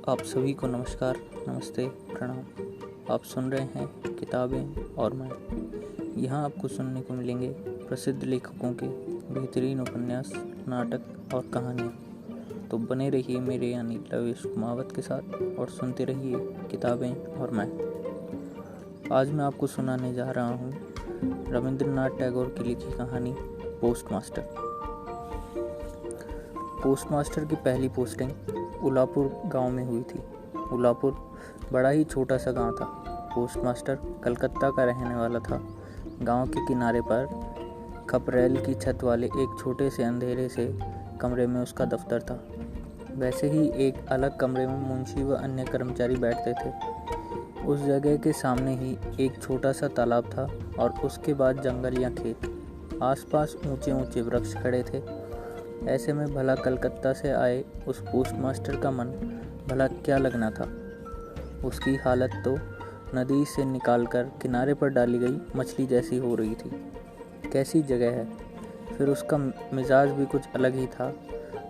आप सभी को नमस्कार, नमस्ते, प्रणाम। आप सुन रहे हैं किताबें और मैं। यहाँ आपको सुनने को मिलेंगे प्रसिद्ध लेखकों के बेहतरीन उपन्यास, नाटक और कहानियाँ। तो बने रहिए मेरे यानी लवेश कुमावत के साथ और सुनते रहिए किताबें और मैं। आज मैं आपको सुनाने जा रहा हूँ रविंद्रनाथ टैगोर की लिखी कहानी पोस्टमास्टर। पोस्टमास्टर की पहली पोस्टिंग उलापुर गांव में हुई थी। उलापुर बड़ा ही छोटा सा गांव था। पोस्टमास्टर कलकत्ता का रहने वाला था। गांव के किनारे पर खपरेल की छत वाले एक छोटे से अंधेरे से कमरे में उसका दफ्तर था। वैसे ही एक अलग कमरे में मुंशी व अन्य कर्मचारी बैठते थे। उस जगह के सामने ही एक छोटा सा तालाब था और उसके बाद जंगल या खेत। आसपास ऊंचे ऊंचे वृक्ष खड़े थे। ऐसे में भला कलकत्ता से आए उस पोस्टमास्टर का मन भला क्या लगना था। उसकी हालत तो नदी से निकालकर किनारे पर डाली गई मछली जैसी हो रही थी। कैसी जगह है। फिर उसका मिजाज भी कुछ अलग ही था।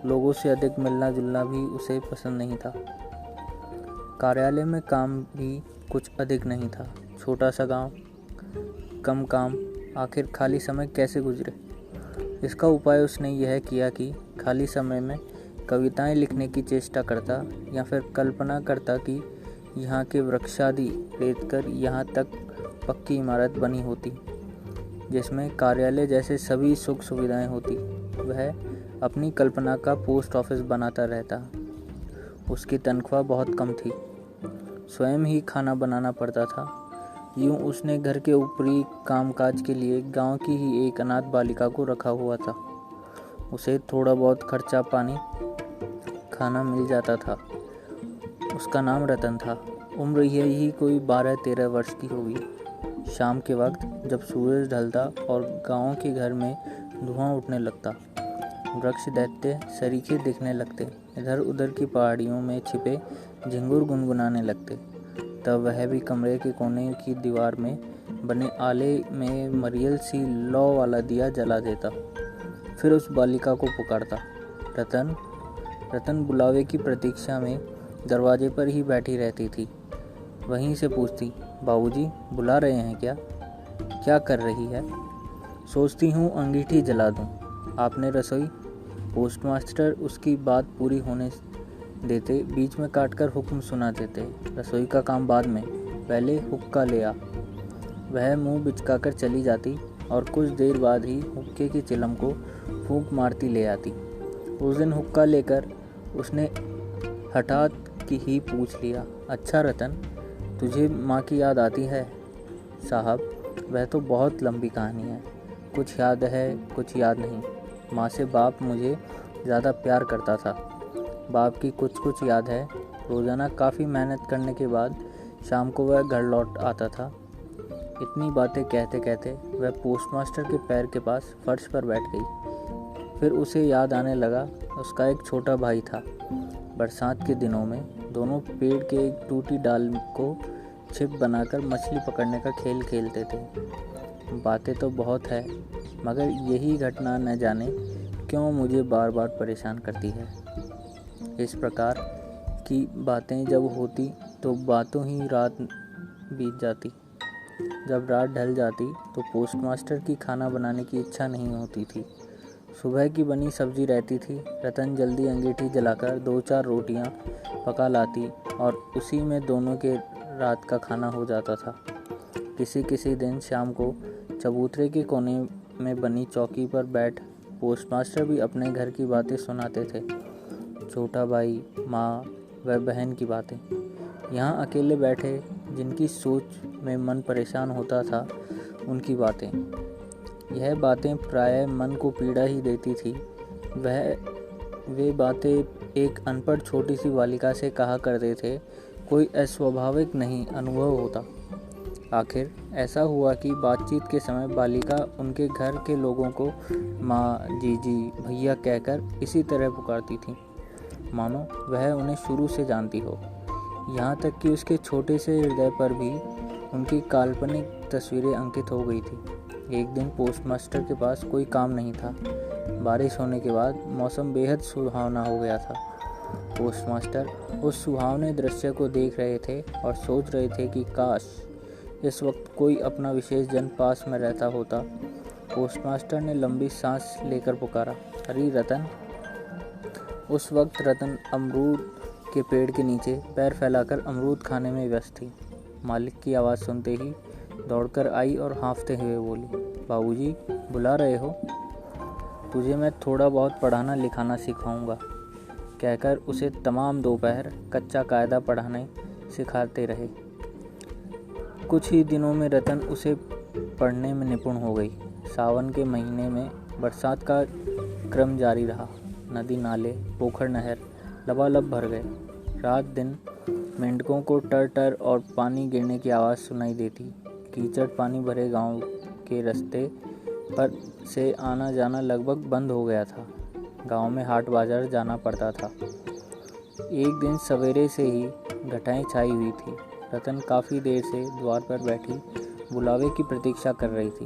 लोगों से अधिक मिलना जुलना भी उसे पसंद नहीं था। कार्यालय में काम भी कुछ अधिक नहीं था। छोटा सा गांव, कम काम, आखिर खाली समय कैसे गुजरे। इसका उपाय उसने यह किया कि खाली समय में कविताएं लिखने की चेष्टा करता या फिर कल्पना करता कि यहाँ के वृक्षादि रेत कर यहाँ तक पक्की इमारत बनी होती जिसमें कार्यालय जैसे सभी सुख सुविधाएं होती। वह अपनी कल्पना का पोस्ट ऑफिस बनाता रहता। उसकी तनख्वाह बहुत कम थी। स्वयं ही खाना बनाना पड़ता था। यूं उसने घर के ऊपरी कामकाज के लिए गांव की ही एक अनाथ बालिका को रखा हुआ था। उसे थोड़ा बहुत खर्चा पानी खाना मिल जाता था। उसका नाम रतन था। उम्र यही कोई 12-13 वर्ष की होगी। शाम के वक्त जब सूरज ढलता और गांव के घर में धुआं उठने लगता, वृक्ष दैत्य सरीखे दिखने लगते, इधर उधर की पहाड़ियों में छिपे झिंगुर गुनगुनाने लगते, तब वह भी कमरे के कोने की दीवार में बने आले में मरियल सी लौ वाला दिया जला देता। फिर उस बालिका को पुकारता। रतन रतन बुलावे की प्रतीक्षा में दरवाजे पर ही बैठी रहती थी। वहीं से पूछती, बाबूजी बुला रहे हैं क्या? क्या कर रही है? सोचती हूँ अंगीठी जला दूँ। आपने रसोई? पोस्टमास्टर उसकी बात पूरी होने देते बीच में काटकर हुक्म सुना देते, रसोई का काम बाद में, पहले हुक्का ले आ। वह मुंह बिचकाकर चली जाती और कुछ देर बाद ही हुक्के की चिलम को फूंक मारती ले आती। उस दिन हुक्का लेकर उसने हठात की ही पूछ लिया, अच्छा रतन, तुझे माँ की याद आती है? साहब, वह तो बहुत लंबी कहानी है। कुछ याद है, कुछ याद नहीं। माँ से बाप मुझे ज़्यादा प्यार करता था। बाप की कुछ याद है। रोज़ाना काफ़ी मेहनत करने के बाद शाम को वह घर लौट आता था। इतनी बातें कहते कहते वह पोस्टमास्टर के पैर के पास फर्श पर बैठ गई। फिर उसे याद आने लगा उसका एक छोटा भाई था। बरसात के दिनों में दोनों पेड़ के एक टूटी डाल को छिप बनाकर मछली पकड़ने का खेल खेलते थे। बातें तो बहुत है, मगर यही घटना न जाने क्यों मुझे बार बार परेशान करती है। इस प्रकार की बातें जब होती तो बातों ही रात बीत जाती। जब रात ढल जाती तो पोस्टमास्टर की खाना बनाने की इच्छा नहीं होती थी। सुबह की बनी सब्जी रहती थी। रतन जल्दी अंगीठी जलाकर 2-4 रोटियां पका लाती और उसी में दोनों के रात का खाना हो जाता था। किसी किसी दिन शाम को चबूतरे के कोने में बनी चौकी पर बैठ पोस्टमास्टर भी अपने घर की बातें सुनाते थे। छोटा भाई, माँ व बहन की बातें। यहाँ अकेले बैठे जिनकी सोच में मन परेशान होता था, उनकी बातें। यह बातें प्रायः मन को पीड़ा ही देती थी। वे बातें एक अनपढ़ छोटी सी बालिका से कहा करते थे। कोई अस्वाभाविक नहीं अनुभव होता। आखिर ऐसा हुआ कि बातचीत के समय बालिका उनके घर के लोगों को माँ, जीजी, भैया कहकर इसी तरह पुकारती थी मानो वह उन्हें शुरू से जानती हो। यहाँ तक कि उसके छोटे से हृदय पर भी उनकी काल्पनिक तस्वीरें अंकित हो गई थी। एक दिन पोस्टमास्टर के पास कोई काम नहीं था। बारिश होने के बाद मौसम बेहद सुहावना हो गया था। पोस्टमास्टर उस सुहावने दृश्य को देख रहे थे और सोच रहे थे कि काश इस वक्त कोई अपना विशेष जन पास में रहता होता। पोस्टमास्टर ने लंबी सांस लेकर पुकारा, अरे रतन। उस वक्त रतन अमरूद के पेड़ के नीचे पैर फैलाकर अमरूद खाने में व्यस्त थी। मालिक की आवाज़ सुनते ही दौड़कर आई और हाँफते हुए बोली, बाबूजी बुला रहे हो? तुझे मैं थोड़ा बहुत पढ़ाना लिखाना सिखाऊंगा, कहकर उसे तमाम दोपहर कच्चा कायदा पढ़ाने सिखाते रहे। कुछ ही दिनों में रतन उसे पढ़ने में निपुण हो गई। सावन के महीने में बरसात का क्रम जारी रहा। नदी नाले पोखर नहर लबालब भर गए। रात दिन मेंढकों को टर टर और पानी गिरने की आवाज़ सुनाई देती। कीचड़ पानी भरे गांव के रास्ते पर से आना जाना लगभग बंद हो गया था। गांव में हाट बाजार जाना पड़ता था। एक दिन सवेरे से ही घटाएं छाई हुई थी। रतन काफ़ी देर से द्वार पर बैठी बुलावे की प्रतीक्षा कर रही थी,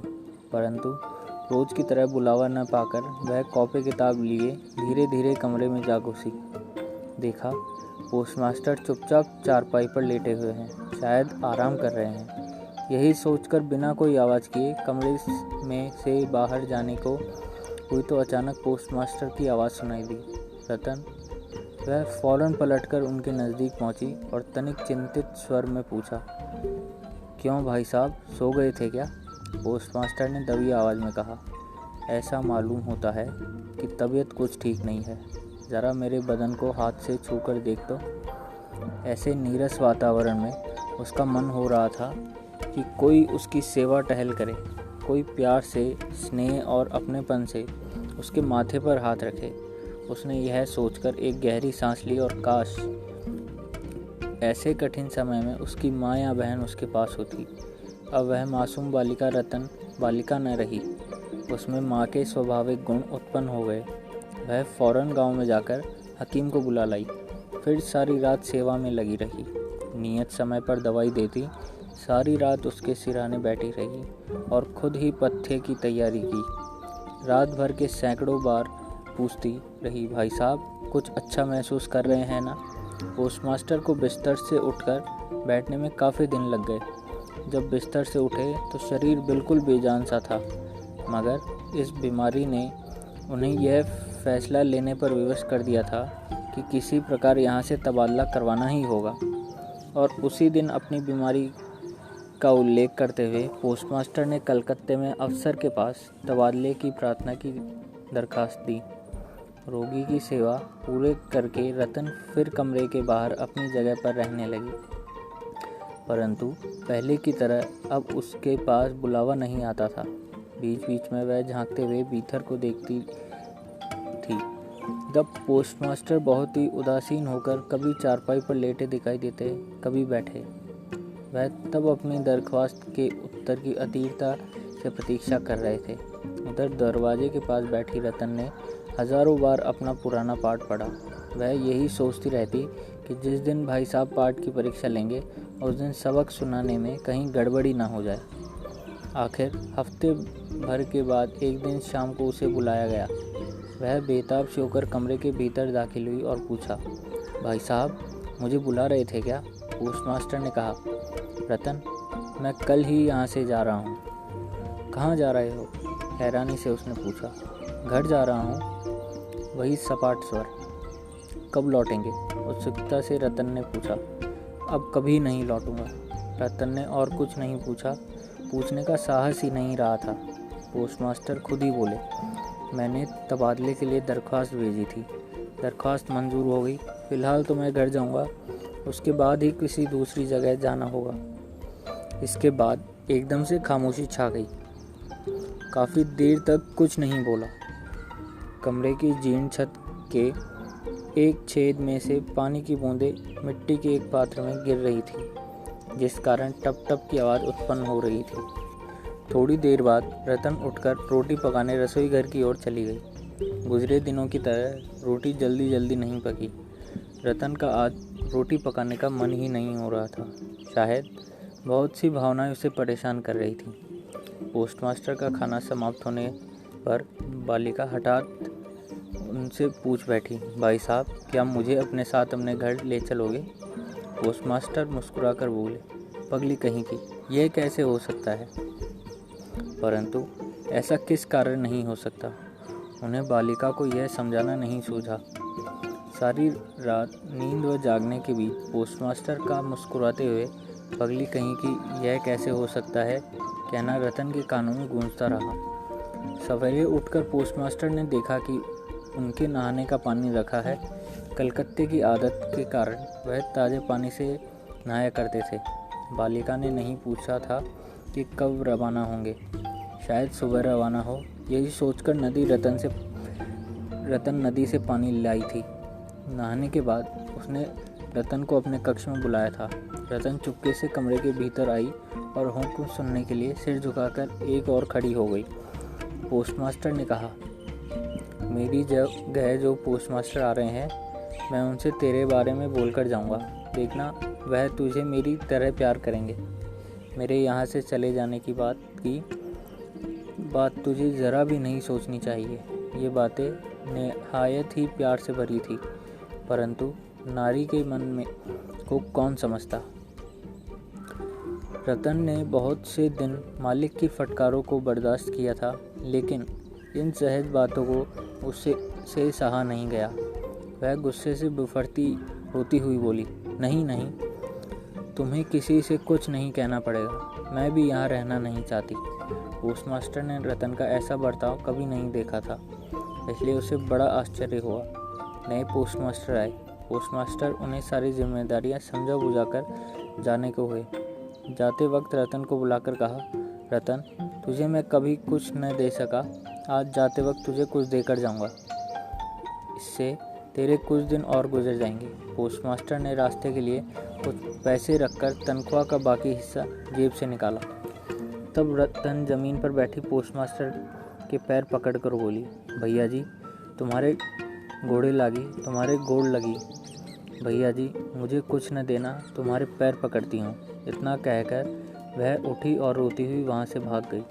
परंतु रोज की तरह बुलावा न पाकर वह कॉपी किताब लिए धीरे धीरे कमरे में जा घुसी। देखा, पोस्टमास्टर चुपचाप चारपाई पर लेटे हुए हैं, शायद आराम कर रहे हैं। यही सोचकर बिना कोई आवाज़ किए कमरे में से बाहर जाने को हुई तो अचानक पोस्टमास्टर की आवाज़ सुनाई दी। रतन। वह फौरन पलटकर उनके नज़दीक पहुंची और तनिक चिंतित स्वर में पूछा, क्यों भाई साहब, सो गए थे क्या? पोस्टमास्टर ने दबी आवाज़ में कहा, ऐसा मालूम होता है कि तबीयत कुछ ठीक नहीं है, ज़रा मेरे बदन को हाथ से छूकर देख तो। ऐसे नीरस वातावरण में उसका मन हो रहा था कि कोई उसकी सेवा टहल करे, कोई प्यार से, स्नेह और अपनेपन से उसके माथे पर हाथ रखे। उसने यह सोचकर एक गहरी सांस ली और काश ऐसे कठिन समय में उसकी माँ या बहन उसके पास होती। अब वह मासूम बालिका रतन बालिका न रही, उसमें माँ के स्वाभाविक गुण उत्पन्न हो गए। वह फौरन गांव में जाकर हकीम को बुला लाई, फिर सारी रात सेवा में लगी रही। नियत समय पर दवाई देती, सारी रात उसके सिरहाने बैठी रही और खुद ही पथ्य की तैयारी की। रात भर के सैकड़ों बार पूछती रही, भाई साहब कुछ अच्छा महसूस कर रहे हैं ना? पोस्टमास्टर को बिस्तर से उठकर बैठने में काफ़ी दिन लग गए। जब बिस्तर से उठे तो शरीर बिल्कुल बेजान सा था, मगर इस बीमारी ने उन्हें यह फैसला लेने पर विवश कर दिया था कि किसी प्रकार यहाँ से तबादला करवाना ही होगा। और उसी दिन अपनी बीमारी का उल्लेख करते हुए पोस्टमास्टर ने कलकत्ते में अफसर के पास तबादले की प्रार्थना की दरखास्त दी। रोगी की सेवा पूरे करके रतन फिर कमरे के बाहर अपनी जगह पर रहने लगी, परंतु पहले की तरह अब उसके पास बुलावा नहीं आता था। बीच बीच में वह झांकते हुए भीतर को देखती थी। जब पोस्टमास्टर बहुत ही उदासीन होकर कभी चारपाई पर लेटे दिखाई देते, कभी बैठे, वह तब अपनी दरख्वास्त के उत्तर की अधीरता से प्रतीक्षा कर रहे थे। उधर दरवाजे के पास बैठी रतन ने हजारों बार अपना पुराना पाठ पढ़ा। वह यही सोचती रहती कि जिस दिन भाई साहब पाठ की परीक्षा लेंगे उस दिन सबक सुनाने में कहीं गड़बड़ी ना हो जाए। आखिर हफ्ते भर के बाद एक दिन शाम को उसे बुलाया गया। वह बेताब से होकर कमरे के भीतर दाखिल हुई और पूछा, भाई साहब मुझे बुला रहे थे क्या? पोस्टमास्टर ने कहा, रतन मैं कल ही यहाँ से जा रहा हूँ। कहाँ जा रहे हो? हैरानी से उसने पूछा। घर जा रहा हूँ। वही सपाट स्वर। कब लौटेंगे? उत्सुकता से रतन ने पूछा। अब कभी नहीं लौटूंगा। रतन ने और कुछ नहीं पूछा, पूछने का साहस ही नहीं रहा था। पोस्टमास्टर खुद ही बोले, मैंने तबादले के लिए दरख्वास्त भेजी थी, दरख्वास्त मंजूर हो गई। फ़िलहाल तो मैं घर जाऊंगा, उसके बाद ही किसी दूसरी जगह जाना होगा। इसके बाद एकदम से खामोशी छा गई। काफ़ी देर तक कुछ नहीं बोला। कमरे की जीर्ण छत के एक छेद में से पानी की बूंदें मिट्टी के एक पात्र में गिर रही थी, जिस कारण टप टप की आवाज़ उत्पन्न हो रही थी। थोड़ी देर बाद रतन उठकर रोटी पकाने रसोई घर की ओर चली गई। गुजरे दिनों की तरह रोटी जल्दी जल्दी नहीं पकी। रतन का आज रोटी पकाने का मन ही नहीं हो रहा था। शायद बहुत सी भावनाएं उसे परेशान कर रही थी। पोस्टमास्टर का खाना समाप्त होने पर बालिका हठात उनसे पूछ बैठी, भाई साहब क्या मुझे अपने साथ अपने घर ले चलोगे? पोस्टमास्टर मुस्कुराकर बोले, पगली कहीं की, यह कैसे हो सकता है? परंतु ऐसा किस कारण नहीं हो सकता? उन्हें बालिका को यह समझाना नहीं सूझा। सारी रात नींद व जागने के बीच पोस्टमास्टर का मुस्कुराते हुए पगली कहीं की यह कैसे हो सकता है कहना रतन के कानों में गूंजता रहा। सवेरे उठकर पोस्टमास्टर ने देखा कि उनके नहाने का पानी रखा है। कलकत्ते की आदत के कारण वह ताज़े पानी से नहाया करते थे। बालिका ने नहीं पूछा था कि कब रवाना होंगे, शायद सुबह रवाना हो, यही सोचकर रतन नदी से पानी लाई थी। नहाने के बाद उसने रतन को अपने कक्ष में बुलाया था। रतन चुपके से कमरे के भीतर आई और हुक्म सुनने के लिए सिर झुकाकर एक और खड़ी हो गई। पोस्टमास्टर ने कहा, मेरी जगह जो पोस्टमास्टर आ रहे हैं, मैं उनसे तेरे बारे में बोलकर जाऊंगा। देखना वह तुझे मेरी तरह प्यार करेंगे। मेरे यहाँ से चले जाने की बात तुझे ज़रा भी नहीं सोचनी चाहिए। ये बातें निहायत ही प्यार से भरी थी, परंतु नारी के मन में को कौन समझता। रतन ने बहुत से दिन मालिक की फटकारों को बर्दाश्त किया था, लेकिन इन सहज बातों को उससे सहा नहीं गया। वह गुस्से से बिफरती रोती हुई बोली, नहीं नहीं, तुम्हें किसी से कुछ नहीं कहना पड़ेगा, मैं भी यहाँ रहना नहीं चाहती। पोस्टमास्टर ने रतन का ऐसा बर्ताव कभी नहीं देखा था, इसलिए उसे बड़ा आश्चर्य हुआ। नए पोस्टमास्टर आए। पोस्टमास्टर उन्हें सारी जिम्मेदारियां समझा बुझाकर जाने को हुए। जाते वक्त रतन को बुलाकर कहा, रतन तुझे मैं कभी कुछ न दे सका, आज जाते वक्त तुझे कुछ देकर जाऊंगा। इससे तेरे कुछ दिन और गुजर जाएंगे। पोस्टमास्टर ने रास्ते के लिए कुछ पैसे रखकर तनख्वाह का बाकी हिस्सा जेब से निकाला। तब रतन जमीन पर बैठी पोस्टमास्टर के पैर पकड़कर बोली, भैया जी तुम्हारे गोड़ लगी। भैया जी मुझे कुछ न देना, तुम्हारे पैर पकड़ती हूँ। इतना कहकर वह उठी और रोती हुई वहाँ से भाग गई।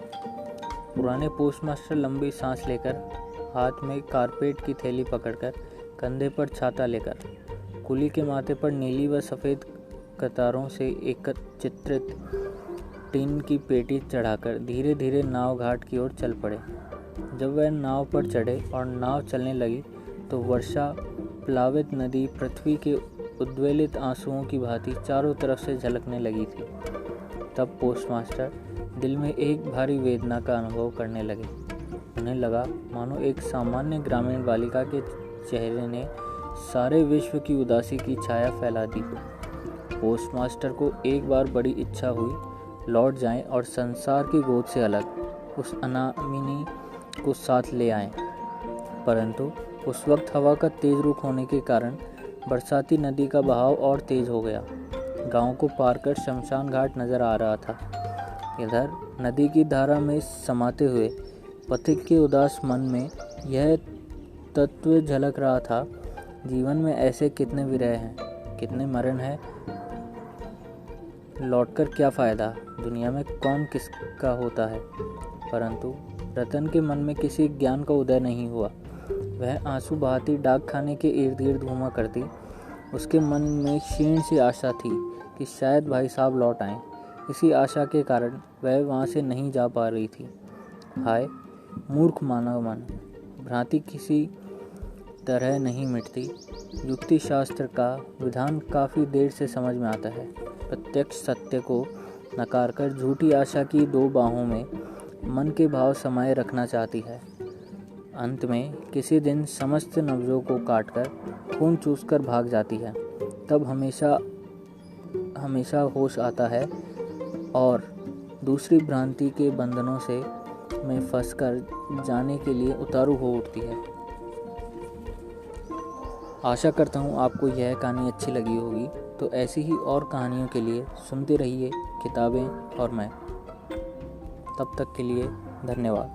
पुराने पोस्टमास्टर लंबी सांस लेकर, हाथ में कारपेट की थैली पकड़कर, कंधे पर छाता लेकर, कुली के माथे पर नीली व सफ़ेद कतारों से एकत्रित टीन की पेटी चढ़ाकर धीरे धीरे नाव घाट की ओर चल पड़े। जब वह नाव पर चढ़े और नाव चलने लगी तो वर्षा प्लावित नदी पृथ्वी के उद्वेलित आंसुओं की भांति चारों तरफ से झलकने लगी थी। तब पोस्टमास्टर दिल में एक भारी वेदना का अनुभव करने लगे। उन्हें लगा मानो एक सामान्य ग्रामीण बालिका के चेहरे ने सारे विश्व की उदासी की छाया फैला दी हो। पोस्टमास्टर को एक बार बड़ी इच्छा हुई लौट जाएं और संसार की गोद से अलग उस अनामिनी को साथ ले आएं, परंतु उस वक्त हवा का तेज रुख होने के कारण बरसाती नदी का बहाव और तेज हो गया। गांव को पार कर शमशान घाट नजर आ रहा था। इधर नदी की धारा में समाते हुए पथिक के उदास मन में यह तत्व झलक रहा था, जीवन में ऐसे कितने विरह हैं, कितने मरण हैं, लौटकर क्या फ़ायदा, दुनिया में कौन किसका होता है। परंतु रतन के मन में किसी ज्ञान का उदय नहीं हुआ। वह आंसू बहाती डाक खाने के इर्द गिर्द घूमा करती। उसके मन में क्षीण सी आशा थी कि शायद भाई साहब लौट आएं। इसी आशा के कारण वह वहाँ से नहीं जा पा रही थी। हाय मूर्ख मानव मन, भ्रांति किसी तरह नहीं मिटती। युक्ति शास्त्र का विधान काफ़ी देर से समझ में आता है। प्रत्यक्ष सत्य को नकारकर झूठी आशा की दो बाहों में मन के भाव समाये रखना चाहती है। अंत में किसी दिन समस्त नब्जों को काटकर खून चूसकर भाग जाती है। तब हमेशा होश आता है और दूसरी भ्रांति के बंधनों में फंसकर जाने के लिए उतारू हो उठती है। आशा करता हूँ आपको यह कहानी अच्छी लगी होगी। तो ऐसी ही और कहानियों के लिए सुनते रहिए किताबें और मैं। तब तक के लिए धन्यवाद।